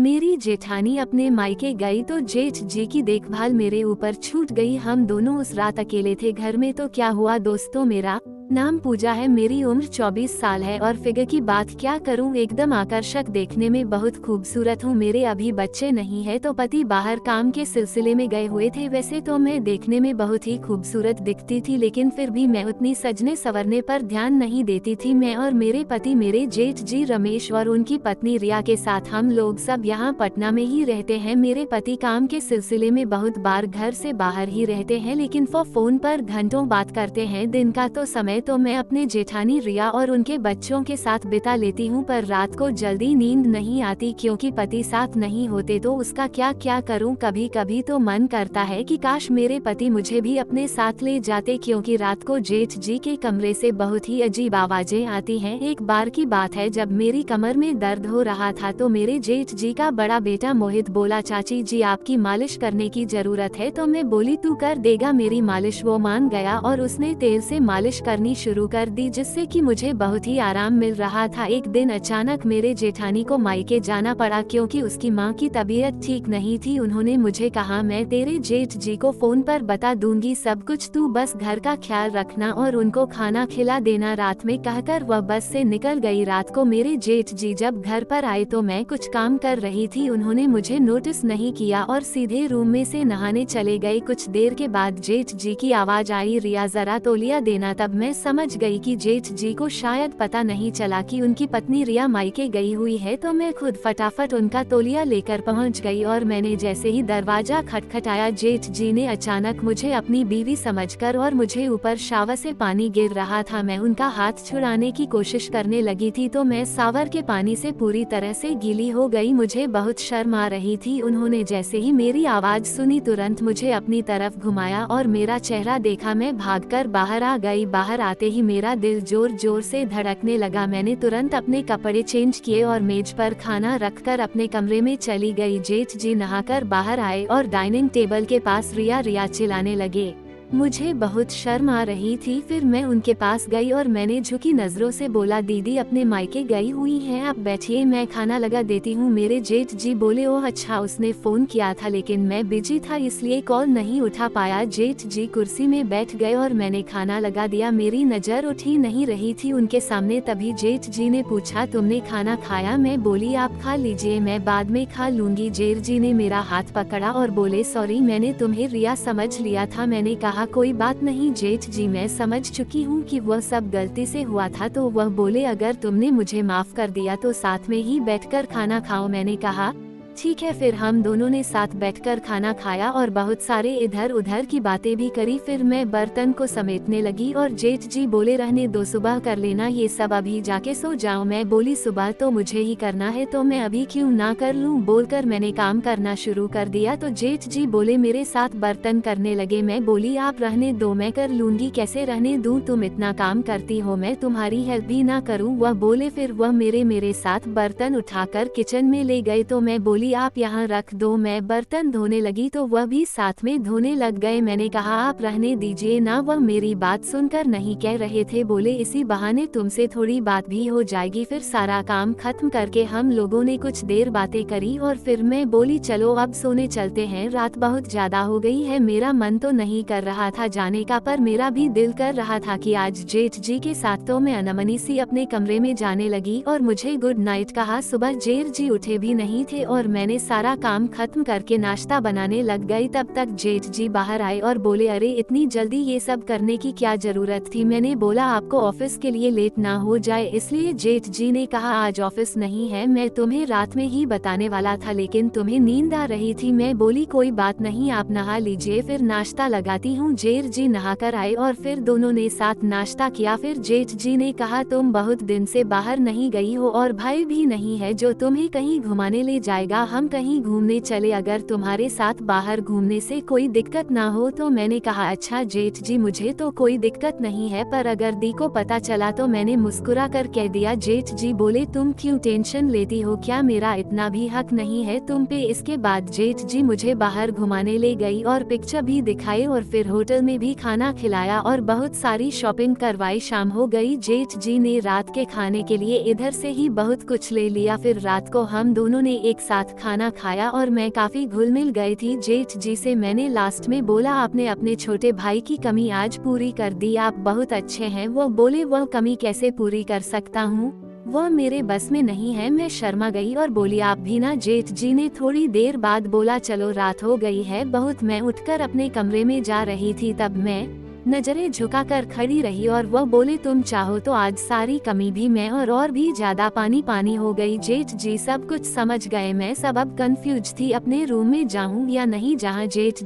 मेरी जेठानी अपने मायके गई तो जेठ जी की देखभाल मेरे ऊपर छूट गई। हम दोनों उस रात अकेले थे घर में। तो क्या हुआ दोस्तों, मेरा नाम पूजा है, मेरी उम्र 24 साल है और फिगर की बात क्या करूं, एकदम आकर्षक, देखने में बहुत खूबसूरत हूं। मेरे अभी बच्चे नहीं है तो पति बाहर काम के सिलसिले में गए हुए थे। वैसे तो मैं देखने में बहुत ही खूबसूरत दिखती थी, लेकिन फिर भी मैं उतनी सजने संवरने पर ध्यान नहीं देती थी। मैं और मेरे पति, मेरे जेठ जी रमेश और उनकी पत्नी रिया के साथ हम लोग सब यहाँ पटना में ही रहते हैं। मेरे पति काम के सिलसिले में बहुत बार घर से बाहर ही रहते हैं, लेकिन फोन पर घंटों बात करते हैं। दिन का तो समय तो मैं अपने जेठानी रिया और उनके बच्चों के साथ बिता लेती हूँ, पर रात को जल्दी नींद नहीं आती क्योंकि पति साथ नहीं होते। तो उसका क्या क्या करूँ। कभी कभी तो मन करता है कि काश मेरे पति मुझे भी अपने साथ ले जाते, क्योंकि रात को जेठ जी के कमरे से बहुत ही अजीब आवाजें आती हैं। एक बार की बात है, जब मेरी कमर में दर्द हो रहा था तो मेरे जेठ जी का बड़ा बेटा मोहित बोला, चाची जी आपकी मालिश करने की जरूरत है। तो मैं बोली तू कर देगा मेरी मालिश। वो मान गया और उसने तेल से मालिश करनी शुरू कर दी, जिससे कि मुझे बहुत ही आराम मिल रहा था। एक दिन अचानक मेरे जेठानी को मायके जाना पड़ा क्योंकि उसकी माँ की तबीयत ठीक नहीं थी। उन्होंने मुझे कहा, मैं तेरे जेठ जी को फोन पर बता दूंगी सब कुछ, तू बस घर का ख्याल रखना और उनको खाना खिला देना। रात में कहकर वह बस से निकल गई। रात को मेरे जेठ जी जब घर पर आए तो मैं कुछ काम कर रही थी। उन्होंने मुझे नोटिस नहीं किया और सीधे रूम में से नहाने चले गए। कुछ देर के बाद जेठ जी की आवाज आई, रिया जरा तौलिया देना। तब मैं समझ गई कि जेठ जी को शायद पता नहीं चला कि उनकी पत्नी रिया मायके गई हुई है। तो मैं खुद फटाफट उनका तौलिया लेकर पहुंच गई और मैंने जैसे ही दरवाजा खटखटाया, जेठ जी ने अचानक मुझे अपनी बीवी समझकर और मुझे ऊपर शावर से पानी गिर रहा था, मैं उनका हाथ छुड़ाने की कोशिश करने लगी थी तो मैं शावर के पानी से पूरी तरह से गीली हो गई। मुझे बहुत शर्म आ रही थी। उन्होंने जैसे ही मेरी आवाज सुनी तुरंत मुझे अपनी तरफ घुमाया और मेरा चेहरा देखा। मैं भागकर बाहर आ गई। बाहर आते ही मेरा दिल जोर जोर से धड़कने लगा। मैंने तुरंत अपने कपड़े चेंज किए और मेज पर खाना रखकर अपने कमरे में चली गई। जेठ जी नहाकर बाहर आए और डाइनिंग टेबल के पास रिया रिया चिल्लाने लगे। मुझे बहुत शर्म आ रही थी। फिर मैं उनके पास गई और मैंने झुकी नजरों से बोला, दीदी अपने मायके गई हुई हैं, आप बैठिए मैं खाना लगा देती हूँ। मेरे जेठ जी बोले, ओह अच्छा, उसने फोन किया था लेकिन मैं बिजी था इसलिए कॉल नहीं उठा पाया। जेठ जी कुर्सी में बैठ गए और मैंने खाना लगा दिया। मेरी नजर उठी नहीं रही थी उनके सामने। तभी जेठ जी ने पूछा, तुमने खाना खाया? मैं बोली, आप खा लीजिए, मैं बाद में खा लूंगी। जेठ जी ने मेरा हाथ पकड़ा और बोले, सॉरी मैंने तुम्हें रिया समझ लिया था। मैंने कहा, कोई बात नहीं जेठ जी, मैं समझ चुकी हूँ कि वह सब गलती से हुआ था। तो वह बोले, अगर तुमने मुझे माफ कर दिया तो साथ में ही बैठकर खाना खाओ। मैंने कहा ठीक है। फिर हम दोनों ने साथ बैठकर खाना खाया और बहुत सारे इधर उधर की बातें भी करी। फिर मैं बर्तन को समेटने लगी और जेठ जी बोले, रहने दो, सुबह कर लेना ये सब, अभी जाके सो जाओ। मैं बोली, सुबह तो मुझे ही करना है तो मैं अभी क्यों ना कर लूं। बोलकर मैंने काम करना शुरू कर दिया तो जेठ जी बोले, मेरे साथ बर्तन करने लगे। मैं बोली, आप रहने दो, मैं कर लूंगी। कैसे रहने दूं, तुम इतना काम करती हो, मैं तुम्हारी हेल्प भी ना करूं। वह बोले। फिर वह मेरे साथ बर्तन उठाकर किचन में ले गए तो मैं बोली, आप यहाँ रख दो। मैं बर्तन धोने लगी तो वह भी साथ में धोने लग गए। मैंने कहा, आप रहने दीजिए ना। वह मेरी बात सुनकर नहीं कह रहे थे। बोले, इसी बहाने तुमसे थोड़ी बात भी हो जाएगी। फिर सारा काम खत्म करके हम लोगों ने कुछ देर बातें करी और फिर मैं बोली, चलो अब सोने चलते हैं, रात बहुत ज्यादा हो गई है। मेरा मन तो नहीं कर रहा था जाने का, पर मेरा भी दिल कर रहा था कि आज जेठ जी के साथ। तो मैं अनमनी सी अपने कमरे में जाने लगी और मुझे गुड नाइट कहा। सुबह जेठ जी उठे भी नहीं थे और मैंने सारा काम खत्म करके नाश्ता बनाने लग गई। तब तक जेठ जी बाहर आए और बोले, अरे इतनी जल्दी ये सब करने की क्या जरूरत थी। मैंने बोला, आपको ऑफिस के लिए लेट ना हो जाए इसलिए। जेठ जी ने कहा, आज ऑफिस नहीं है, मैं तुम्हें रात में ही बताने वाला था लेकिन तुम्हें नींद आ रही थी। मैं बोली, कोई बात नहीं, आप नहा लीजिए, फिर नाश्ता लगाती हूँ। जेठ जी नहाकर आए और फिर दोनों ने साथ नाश्ता किया। फिर जेठ जी ने कहा, तुम बहुत दिन से बाहर नहीं गई हो और भाई भी नहीं है जो तुम्हें कहीं घुमाने ले जाएगा, हम कहीं घूमने चले, अगर तुम्हारे साथ बाहर घूमने से कोई दिक्कत ना हो। तो मैंने कहा, अच्छा जेठ जी, मुझे तो कोई दिक्कत नहीं है, पर अगर दी को पता चला तो। मैंने मुस्कुरा कर कह दिया। जेठ जी बोले, तुम क्यों टेंशन लेती हो, क्या मेरा इतना भी हक नहीं है तुम पे। इसके बाद जेठ जी मुझे बाहर घुमाने ले गई और पिक्चर भी दिखाए और फिर होटल में भी खाना खिलाया और बहुत सारी शॉपिंग करवाई। शाम हो गई। जेठ जी ने रात के खाने के लिए इधर से ही बहुत कुछ ले लिया। फिर रात को हम दोनों ने एक साथ साथ खाना खाया और मैं काफी घुल मिल गई थी जेठ जी से। मैंने लास्ट में बोला, आपने अपने छोटे भाई की कमी आज पूरी कर दी, आप बहुत अच्छे हैं। वो बोले, वह कमी कैसे पूरी कर सकता हूँ, वह मेरे बस में नहीं है। मैं शर्मा गई और बोली, आप भी ना। जेठ जी ने थोड़ी देर बाद बोला, चलो रात हो गई है बहुत। मैं उठकर अपने कमरे में जा रही थी, तब मैं नजरें झुकाकर खड़ी रही और वह बोले, तुम चाहो तो आज सारी कमी भी मैं और भी ज्यादा पानी पानी हो गई। जेठ जी सब कुछ समझ गए। मैं सब अब कंफ्यूज थी, अपने रूम में जाऊं या नहीं। जहां जेठ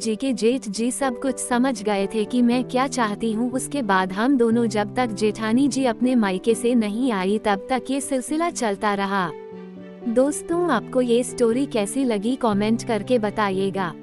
जी सब कुछ समझ गए थे कि मैं क्या चाहती हूं। उसके बाद हम दोनों, जब तक जेठानी जी अपने मायके से नहीं आई तब तक ये सिलसिला चलता रहा। दोस्तों, आपको ये स्टोरी कैसी लगी कमेंट करके बताइएगा।